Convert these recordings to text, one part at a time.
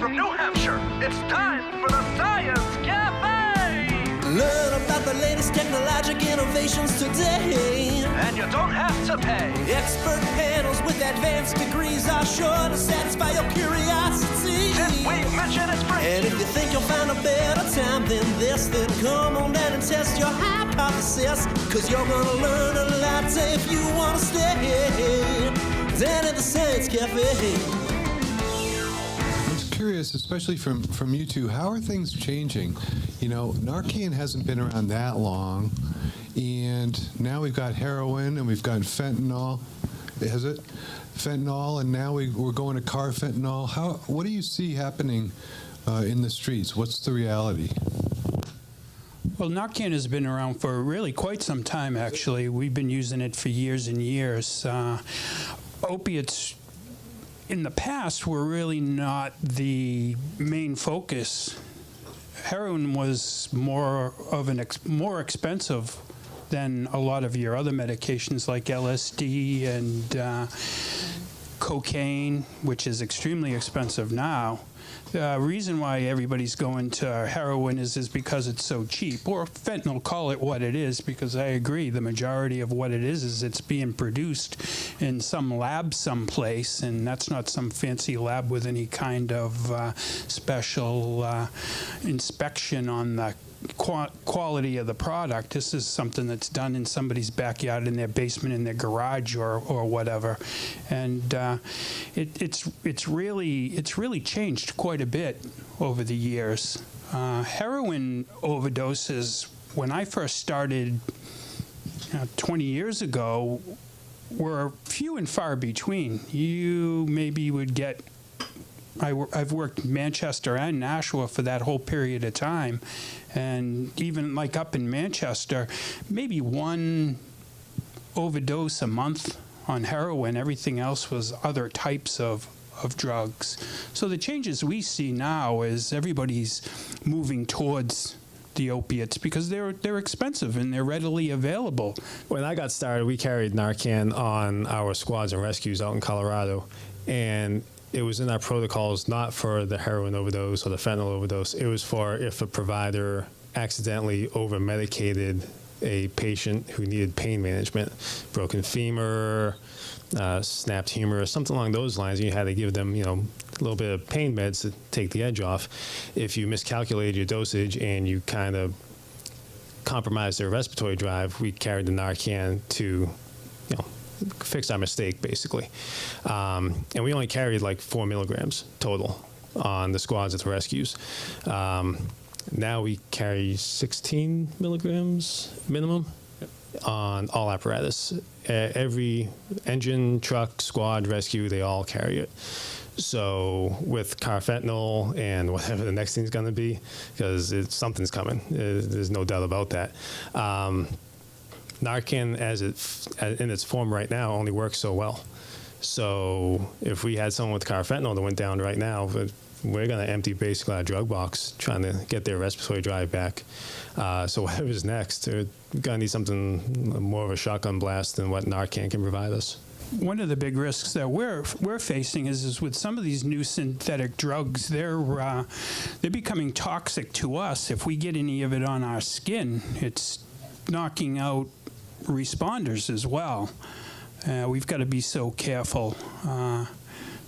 from New Hampshire, it's time for the Science Cafe! Learn about the latest technologic innovations today. And you don't have to pay. Expert panels with advanced degrees are sure to satisfy your curiosity. Did we mention it's free? And if you think you'll find a better time than this, then come on down and test your hypothesis. Cause you're gonna learn a lot if you wanna stay down at the Science Cafe. I was curious, especially from you two, how are things changing? You know, NARCAN hasn't been around that long, and now we've got heroin and we've got fentanyl. Is it? Fentanyl, and now we're going to carfentanil. What do you see happening in the streets? What's the reality? Well, NARCAN has been around for really quite some time, actually. We've been using it for years and years. Opiates in the past were really not the main focus. Heroin was more expensive than a lot of your other medications like LSD and cocaine, which is extremely expensive now. The reason why everybody's going to heroin is because it's so cheap, or fentanyl, call it what it is, because I agree, the majority of what it is it's being produced in some lab someplace, and that's not some fancy lab with any kind of special inspection on the quality of the product. This is something that's done in somebody's backyard, in their basement, in their garage, or whatever, and it's really changed quite a bit over the years. Heroin overdoses, when I first started 20 years ago, were few and far between. You maybe would get, I've worked Manchester and Nashua for that whole period of time, and even like up in Manchester, maybe one overdose a month on heroin. Everything else was other types of drugs. So the changes we see now is everybody's moving towards the opiates because they're expensive and they're readily available. When I got started, we carried NARCAN on our squads and rescues out in Colorado, and it was in our protocols not for the heroin overdose or the fentanyl overdose. It was for if a provider accidentally over-medicated a patient who needed pain management, broken femur, snapped humerus, something along those lines. You had to give them, a little bit of pain meds to take the edge off. If you miscalculated your dosage and you kind of compromised their respiratory drive, we carried the NARCAN to, fix our mistake, basically. And we only carried like 4 milligrams total on the squads at the rescues. Now we carry 16 milligrams minimum on all apparatus. Every engine, truck, squad, rescue, they all carry it. So with carfentanil and whatever the next thing's going to be, because something's coming, there's no doubt about that. NARCAN, in its form right now, only works so well. So if we had someone with carfentanil that went down right now, we're going to empty basically our drug box trying to get their respiratory drive back. So whatever's next, we're going to need something more of a shotgun blast than what NARCAN can provide us. One of the big risks that we're facing is with some of these new synthetic drugs, they're becoming toxic to us. If we get any of it on our skin, it's knocking out responders as well. We've got to be so careful.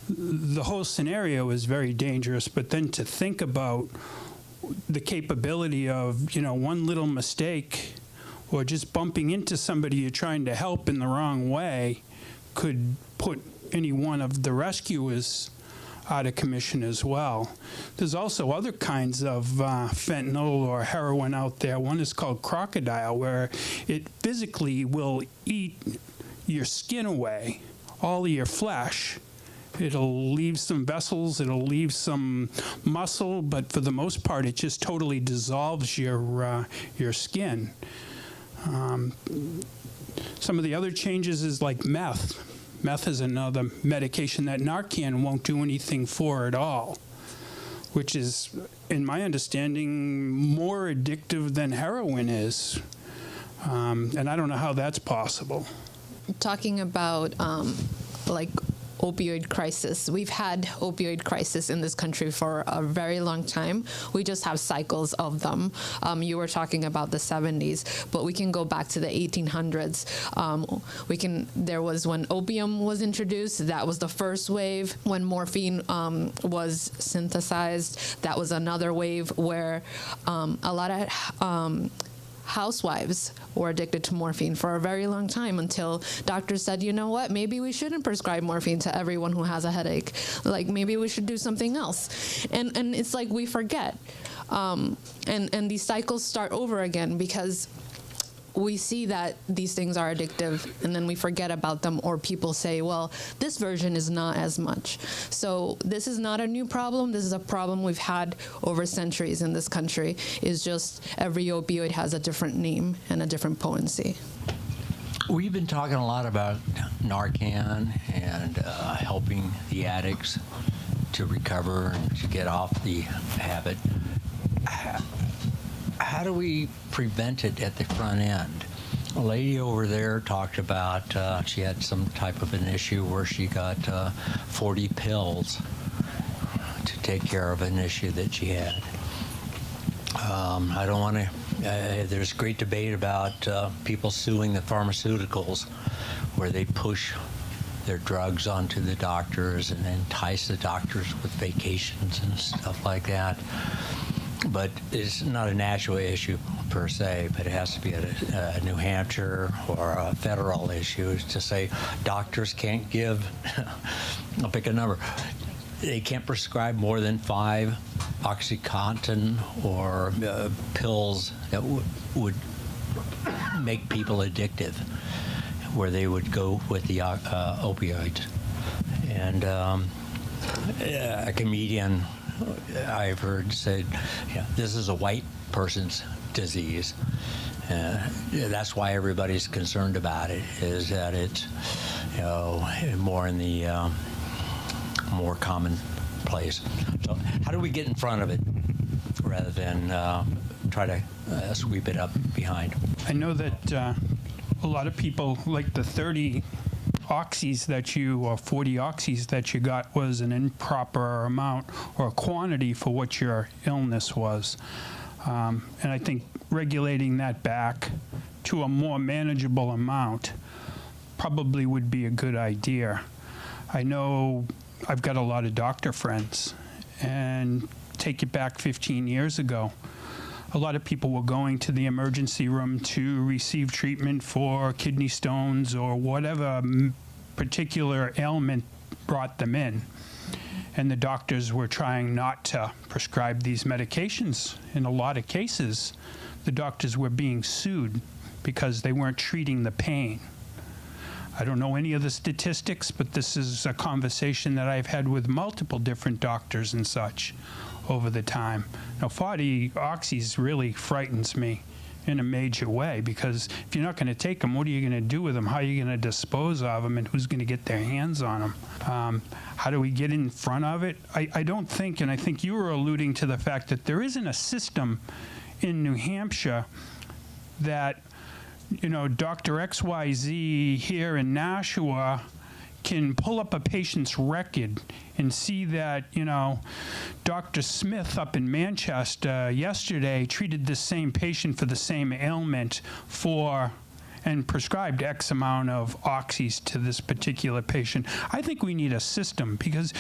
The whole scenario is very dangerous, but then to think about the capability of, one little mistake or just bumping into somebody you're trying to help in the wrong way could put any one of the rescuers out of commission as well. There's also other kinds of fentanyl or heroin out there. One is called crocodile, where it physically will eat your skin away, all of your flesh. It'll leave some vessels, it'll leave some muscle, but for the most part, it just totally dissolves your skin. Some of the other changes is like meth. Meth is another medication that NARCAN won't do anything for at all, which is, in my understanding, more addictive than heroin is. And I don't know how that's possible. Talking about like opioid crisis. We've had opioid crisis in this country for a very long time. We just have cycles of them. You were talking about the 70s, but we can go back to the 1800s. There was when opium was introduced, that was the first wave. When morphine was synthesized, that was another wave where a lot of housewives were addicted to morphine for a very long time until doctors said, you know what, maybe we shouldn't prescribe morphine to everyone who has a headache. Like, maybe we should do something else. And it's like we forget. And these cycles start over again because we see that these things are addictive, and then we forget about them, or people say, well, this version is not as much. So this is not a new problem. This is a problem we've had over centuries in this country. It's just every opioid has a different name and a different potency. We've been talking a lot about NARCAN and helping the addicts to recover and to get off the habit. How do we prevent it at the front end? A lady over there talked about she had some type of an issue where she got 40 pills to take care of an issue that she had. I don't want to, there's great debate about people suing the pharmaceuticals where they push their drugs onto the doctors and entice the doctors with vacations and stuff like that. But it's not a Nashua issue per se, but it has to be a New Hampshire or a federal issue to say doctors can't give, I'll pick a number, they can't prescribe more than 5 OxyContin or pills that would make people addictive, where they would go with the opioids. And a comedian I've heard said, yeah, this is a white person's disease. That's why everybody's concerned about it, is that it's, you know, more in the more commonplace. So how do we get in front of it rather than try to sweep it up behind? I know that a lot of people, like the 30 oxys that you, or 40 oxys that you got, was an improper amount or quantity for what your illness was. And I think regulating that back to a more manageable amount probably would be a good idea. I know I've got a lot of doctor friends, and take it back 15 years ago, a lot of people were going to the emergency room to receive treatment for kidney stones or whatever particular ailment brought them in. And the doctors were trying not to prescribe these medications. In a lot of cases, the doctors were being sued because they weren't treating the pain. I don't know any of the statistics, but this is a conversation that I've had with multiple different doctors and such over the time. Now, 40 oxys really frightens me in a major way, because if you're not going to take them, what are you going to do with them? How are you going to dispose of them, and who's going to get their hands on them? How do we get in front of it? I don't think, and I think you were alluding to the fact that there isn't a system in New Hampshire that, you know, Dr. XYZ here in Nashua can pull up a patient's record and see that, you know, Dr. Smith up in Manchester yesterday treated this same patient for the same ailment and prescribed X amount of oxys to this particular patient. I think we need a system, because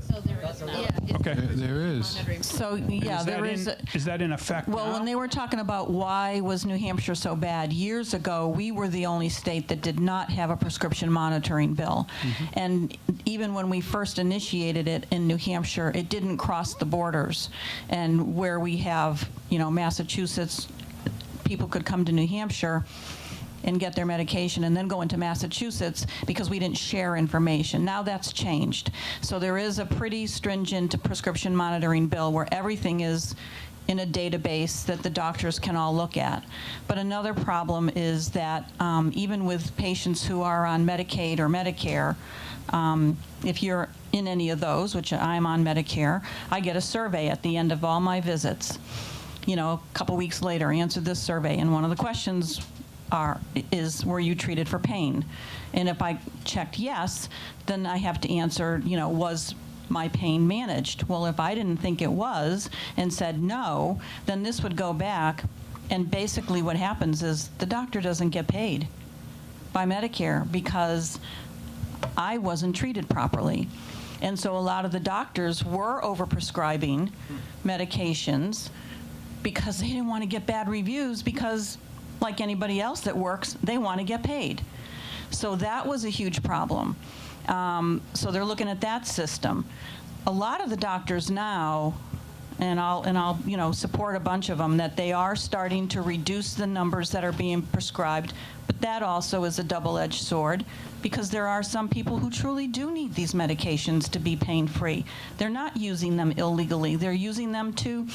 So there is now. okay. There is. So, yeah, there is. Is that in effect Well, now? when they were talking about why was New Hampshire so bad, years ago, we were the only state that did not have a prescription monitoring bill. And even when we first initiated it in New Hampshire, it didn't cross the borders. And where we have, you know, Massachusetts, people could come to New Hampshire and get their medication and then go into Massachusetts because we didn't share information. Now that's changed. So there is a pretty stringent prescription monitoring bill where everything is in a database that the doctors can all look at. But another problem is that even with patients who are on Medicaid or Medicare, if you're in any of those, which I'm on Medicare, I get a survey at the end of all my visits. You know, a couple weeks later, answer this survey. And one of the questions were you treated for pain? And if I checked yes, then I have to answer, was my pain managed? Well, if I didn't think it was and said no, then this would go back, and basically what happens is the doctor doesn't get paid by Medicare because I wasn't treated properly. And so a lot of the doctors were overprescribing medications because they didn't want to get bad reviews, because like anybody else that works, they want to get paid. So that was a huge problem. So they're looking at that system. A lot of the doctors now, and I'll support a bunch of them, that they are starting to reduce the numbers that are being prescribed, but that also is a double-edged sword, because there are some people who truly do need these medications to be pain-free. They're not using them illegally. They're using them to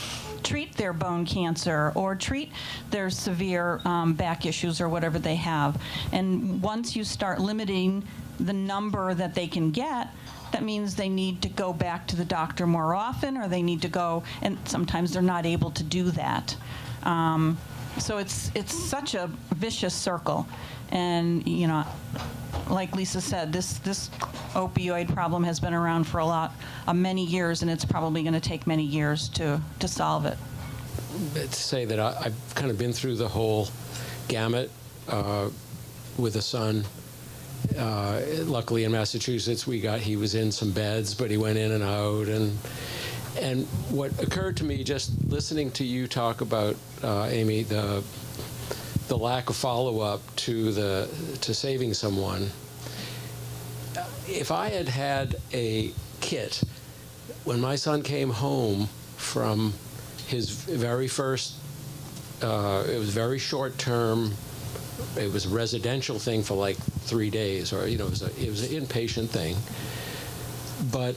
treat their bone cancer or treat their severe back issues or whatever they have. And once you start limiting the number that they can get, that means they need to go back to the doctor more often, or they need to go, and sometimes they're not able to do that. So it's such a vicious circle. And, like Lisa said, this opioid problem has been around for many years, and it's probably going to take many years to solve it. To say that I've kind of been through the whole gamut with a son. Luckily in Massachusetts, he was in some beds, but he went in and out. And what occurred to me just listening to you talk about, Amy, the lack of follow-up to saving someone. If I had had a kit when my son came home from his very first, it was very short term. It was a residential thing for like 3 days, or it was an inpatient thing. But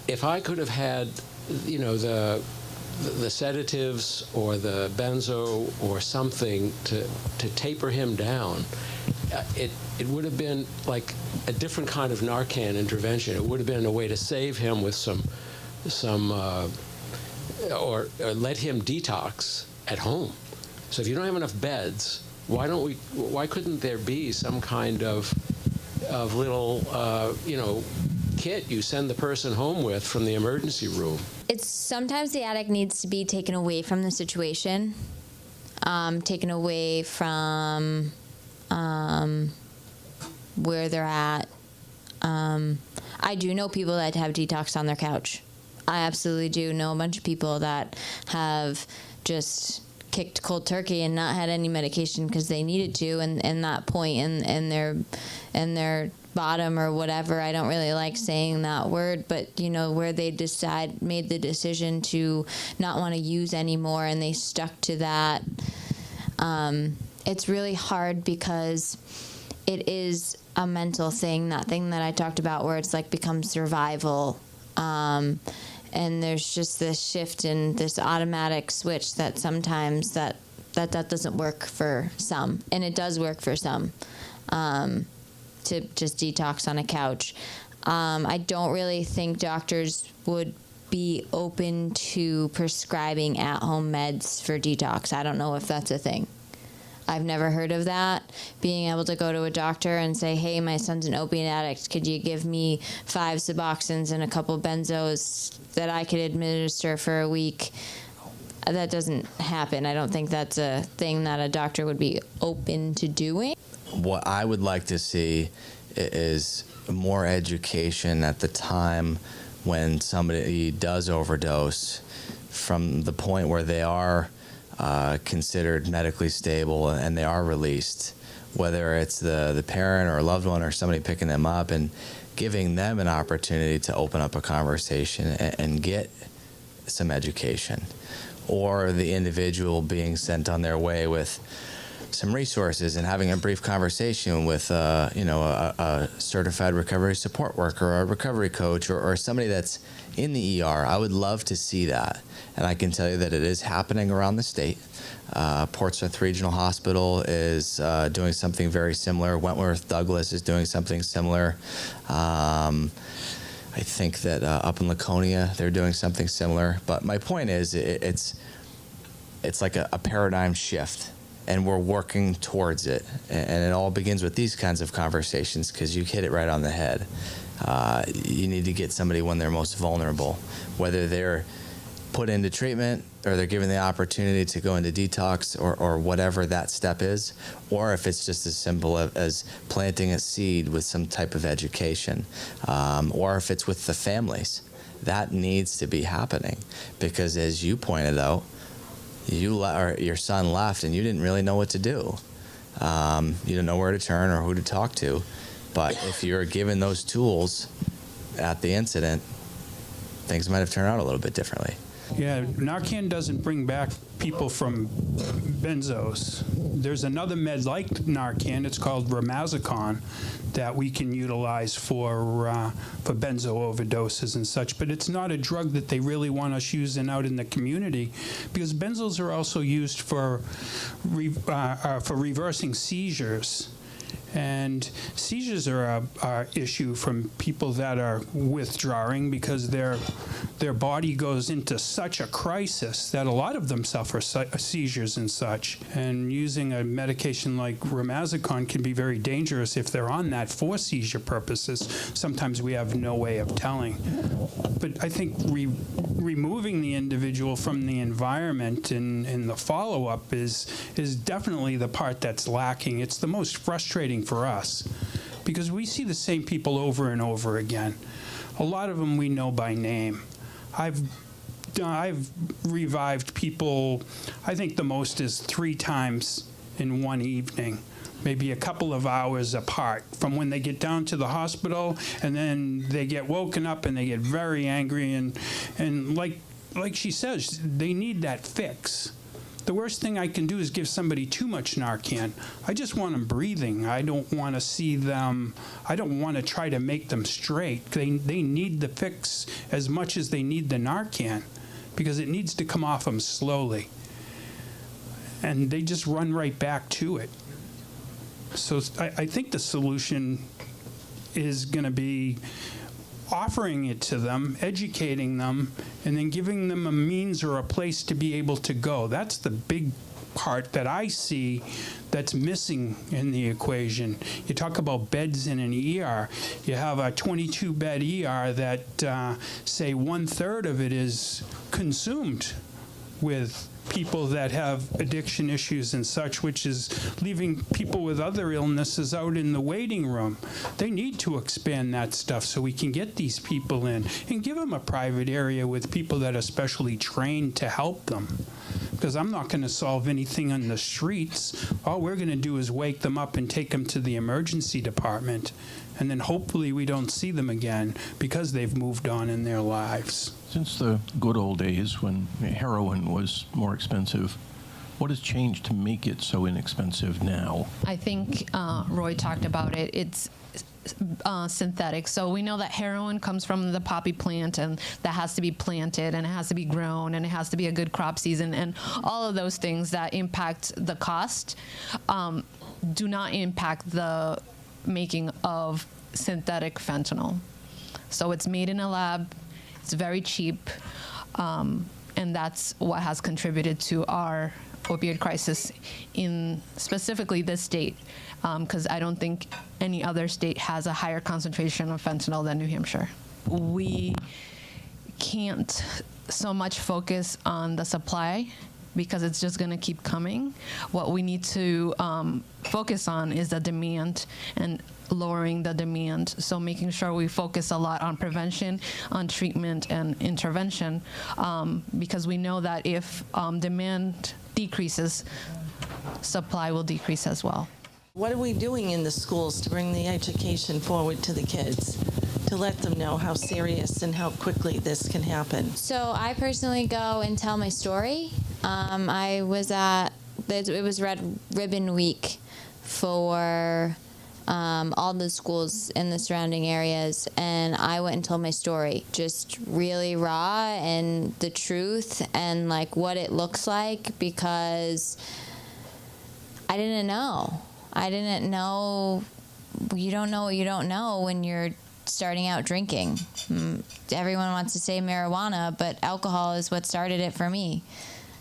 if I could have had, the sedatives or the benzo or something to taper him down, it would have been like a different kind of NARCAN intervention. It would have been a way to save him with some or let him detox at home. So if you don't have enough beds, why couldn't there be some kind of little, kit you send the person home with from the emergency room? It's sometimes the addict needs to be taken away from the situation, taken away from where they're at. I do know people that have detox on their couch. I absolutely do know a bunch of people that have just kicked cold turkey and not had any medication because they needed to, and that point in their bottom or whatever, I don't really like saying that word, but where they made the decision to not want to use anymore, and they stuck to that. It's really hard because it is a mental thing, that thing that I talked about where it's like becomes survival. And there's just this shift and this automatic switch that sometimes that doesn't work for some, and it does work for some, to just detox on a couch. I don't really think doctors would be open to prescribing at-home meds for detox. I don't know if that's a thing. I've never heard of that, being able to go to a doctor and say, hey, my son's an opiate addict. Could you give me 5 Suboxones and a couple benzos that I could administer for a week? That doesn't happen. I don't think that's a thing that a doctor would be open to doing. What I would like to see is more education at the time when somebody does overdose, from the point where they are considered medically stable and they are released, whether it's the parent or a loved one or somebody picking them up and giving them an opportunity to open up a conversation and get some education, or the individual being sent on their way with some resources and having a brief conversation with a certified recovery support worker or a recovery coach or somebody that's in the ER. I would love to see that, and I can tell you that it is happening around the state. Portsmouth Regional Hospital is doing something very similar. Wentworth Douglas is doing something similar. I think that up in Laconia they're doing something similar. But my point is, it's like a paradigm shift. and we're working towards it. And it all begins with these kinds of conversations, because you hit it right on the head. You need to get somebody when they're most vulnerable, whether they're put into treatment or they're given the opportunity to go into detox, or whatever that step is, or if it's just as simple as planting a seed with some type of education, or if it's with the families. That needs to be happening, because as you pointed out, your son left and you didn't really know what to do. You didn't know where to turn or who to talk to. But if you're given those tools at the incident, things might have turned out a little bit differently. Yeah, Narcan doesn't bring back people from benzos. There's another med like Narcan, it's called Ramazicon, that we can utilize for benzo overdoses and such, but it's not a drug that they really want us using out in the community, because benzos are also used for reversing seizures. And seizures are an issue from people that are withdrawing, because their body goes into such a crisis that a lot of them suffer seizures and such. And using a medication like Ramazicon can be very dangerous if they're on that for seizure purposes. Sometimes we have no way of telling. But I think removing the individual from the environment in the follow-up is definitely the part that's lacking. It's the most frustrating for us, because we see the same people over and over again. A lot of them we know by name. I've revived people, I think the most is 3 times in one evening, maybe a couple of hours apart from when they get down to the hospital, and then they get woken up and they get very angry, and like she says, they need that fix. The worst thing I can do is give somebody too much Narcan. I just want them breathing. I don't want to see them, I don't want to try to make them straight. They need the fix as much as they need the Narcan, because it needs to come off them slowly. And they just run right back to it. So I think the solution is going to be offering it to them, educating them, and then giving them a means or a place to be able to go. That's the big part that I see that's missing in the equation. You talk about beds in an ER. You have a 22-bed ER that, say, 1/3 of it is consumed with people that have addiction issues and such, which is leaving people with other illnesses out in the waiting room. They need to expand that stuff so we can get these people in and give them a private area with people that are specially trained to help them. Because I'm not going to solve anything on the streets. All we're going to do is wake them up and take them to the emergency department. And then hopefully we don't see them again because they've moved on in their lives. Since the good old days when heroin was more expensive, what has changed to make it so inexpensive now? I think Roy talked about it. It's synthetic. So we know that heroin comes from the poppy plant, and that has to be planted, and it has to be grown, and it has to be a good crop season, and all of those things that impact the cost do not impact the making of synthetic fentanyl. So it's made in a lab, it's very cheap, and that's what has contributed to our opioid crisis in specifically this state, because I don't think any other state has a higher concentration of fentanyl than New Hampshire. We can't so much focus on the supply because it's just going to keep coming. What we need to focus on is the demand and lowering the demand. So making sure we focus a lot on prevention, on treatment and intervention, because we know that if demand decreases, supply will decrease as well. What are we doing in the schools to bring the education forward to the kids, to let them know how serious and how quickly this can happen? So I personally go and tell my story. I was at, it was Red Ribbon Week for all the schools in the surrounding areas, and I went and told my story, just really raw and the truth and like what it looks like, because I didn't know. You don't know what you don't know when you're starting out drinking. Everyone wants to say marijuana, but alcohol is what started it for me.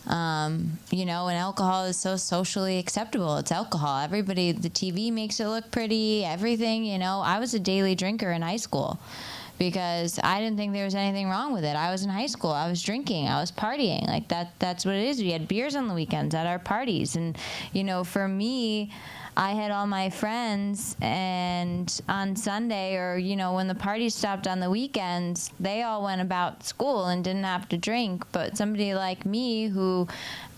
You know, and alcohol is so socially acceptable. It's alcohol. Everybody, the TV makes it look pretty, everything, you know. I was a daily drinker in high school because I didn't think there was anything wrong with it. I was in high school. I was drinking. I was partying. Like, that's what it is. We had beers on the weekends at our parties. And, you know, for me, I had all my friends, and on Sunday, or, you know, when the party stopped on the weekends, they all went about school and didn't have to drink. But somebody like me who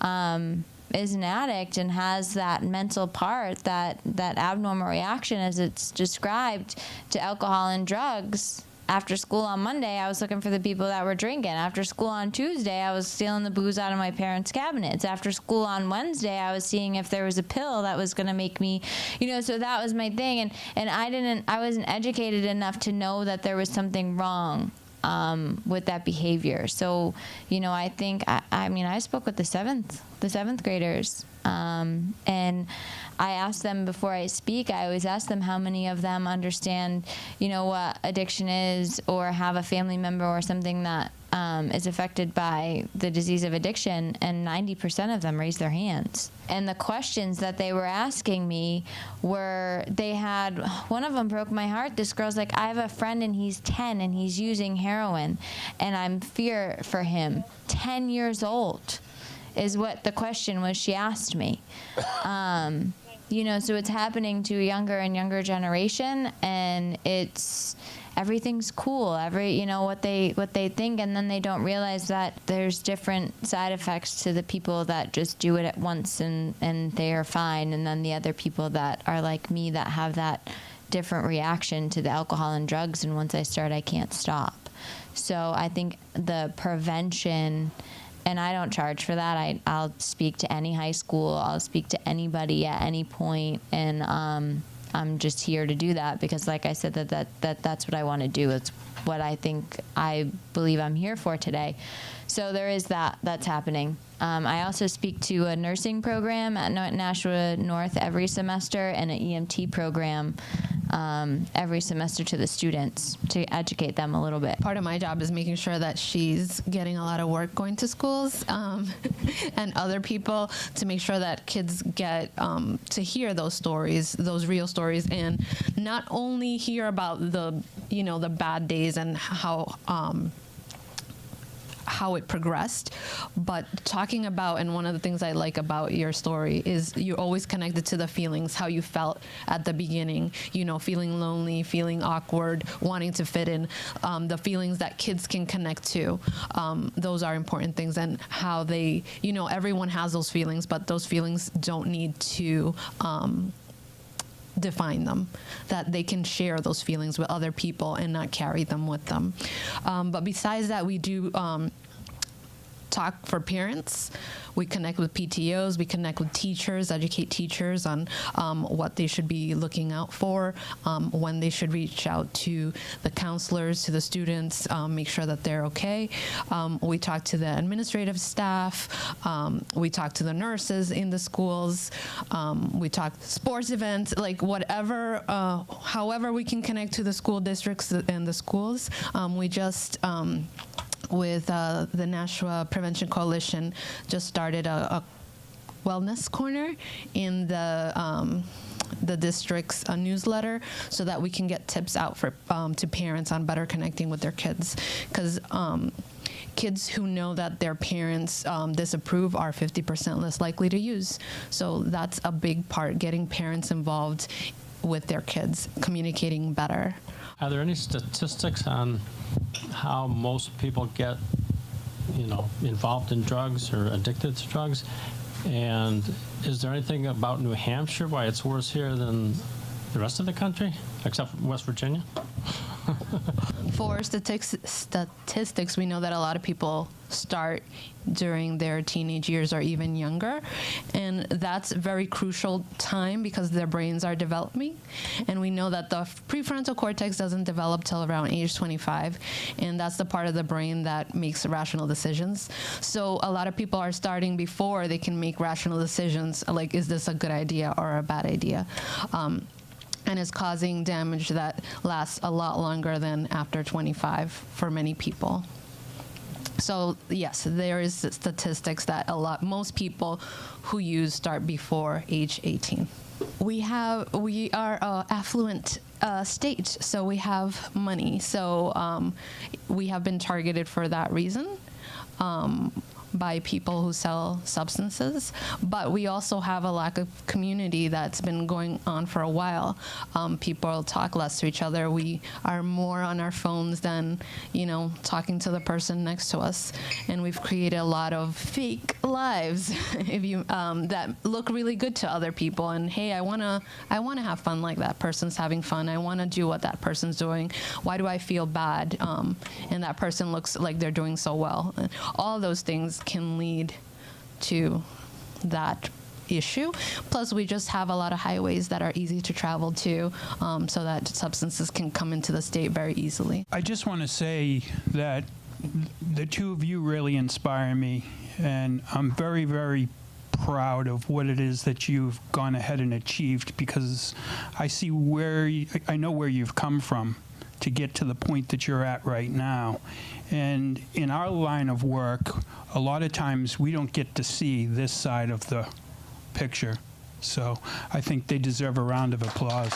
is an addict and has that mental part, that abnormal reaction as it's described to alcohol and drugs, after school on Monday, I was looking for the people that were drinking. After school on Tuesday, I was stealing the booze out of my parents' cabinets. After school on Wednesday, I was seeing if there was a pill that was going to make me, you know, so that was my thing. And I wasn't educated enough to know that there was something wrong with that behavior. So, you know, I think, I mean, I spoke with the seventh graders, and I asked them before I speak, I always ask them how many of them understand, you know, what addiction is, or have a family member or something that is affected by the disease of addiction, and 90% of them raised their hands. And the questions that they were asking me were, one of them broke my heart. This girl's like, I have a friend and he's 10 and he's using heroin, and I'm fear for him. 10 years old is what the question was she asked me. You know, so it's happening to a younger and younger generation, and everything's cool. You know, what they think, and then they don't realize that there's different side effects to the people that just do it at once and they are fine, and then the other people that are like me that have that different reaction to the alcohol and drugs, and once I start, I can't stop. So I think the prevention, and I don't charge for that. I'll speak to any high school. I'll speak to anybody at any point, and I'm just here to do that because, like I said, that's what I want to do. It's what I believe I'm here for today. So there is that's happening. I also speak to a nursing program at Nashua North every semester, and an EMT program every semester to the students to educate them a little bit. Part of my job is making sure that she's getting a lot of work going to schools and other people, to make sure that kids get to hear those stories, those real stories, and not only hear about the bad days and how it progressed, but talking about, and one of the things I like about your story is you're always connected to the feelings, how you felt at the beginning, you know, feeling lonely, feeling awkward, wanting to fit in, the feelings that kids can connect to. Those are important things, and how they, you know, everyone has those feelings, but those feelings don't need to define them, that they can share those feelings with other people and not carry them with them. But besides that, we do talk for parents. We connect with PTOs, we connect with teachers, educate teachers on what they should be looking out for, when they should reach out to the counselors, to the students, make sure that they're okay. We talk to the administrative staff, we talk to the nurses in the schools, we talk sports events, like whatever, however we can connect to the school districts and the schools. We just with the Nashua Prevention Coalition, just started a wellness corner in the district's newsletter, so that we can get tips out for to parents on better connecting with their kids, because kids who know that their parents disapprove are 50% less likely to use. So that's a big part, getting parents involved with their kids, communicating better. Are there any statistics on how most people get, involved in drugs or addicted to drugs? And is there anything about New Hampshire why it's worse here than the rest of the country, except West Virginia? For statistics, we know that a lot of people start during their teenage years or even younger, and that's a very crucial time because their brains are developing, and we know that the prefrontal cortex doesn't develop till around age 25, and that's the part of the brain that makes rational decisions. So a lot of people are starting before they can make rational decisions, like, is this a good idea or a bad idea? And is causing damage that lasts a lot longer than after 25 for many people. So yes, there is statistics that most people who use start before age 18. We are affluent state, so we have money. So we have been targeted for that reason. By people who sell substances, but we also have a lack of community that's been going on for a while. People talk less to each other. We are more on our phones than, talking to the person next to us, and we've created a lot of fake lives, that look really good to other people. And hey, I wanna have fun like that person's having fun. I wanna do what that person's doing. Why do I feel bad? And that person looks like they're doing so well. And all those things can lead to that issue. Plus, we just have a lot of highways that are easy to travel to, so that substances can come into the state very easily. I just want to say that the two of you really inspire me, and I'm very, very proud of what it is that you've gone ahead and achieved, because I see I know where you've come from to get to the point that you're at right now. And in our line of work, a lot of times we don't get to see this side of the picture. So I think they deserve a round of applause.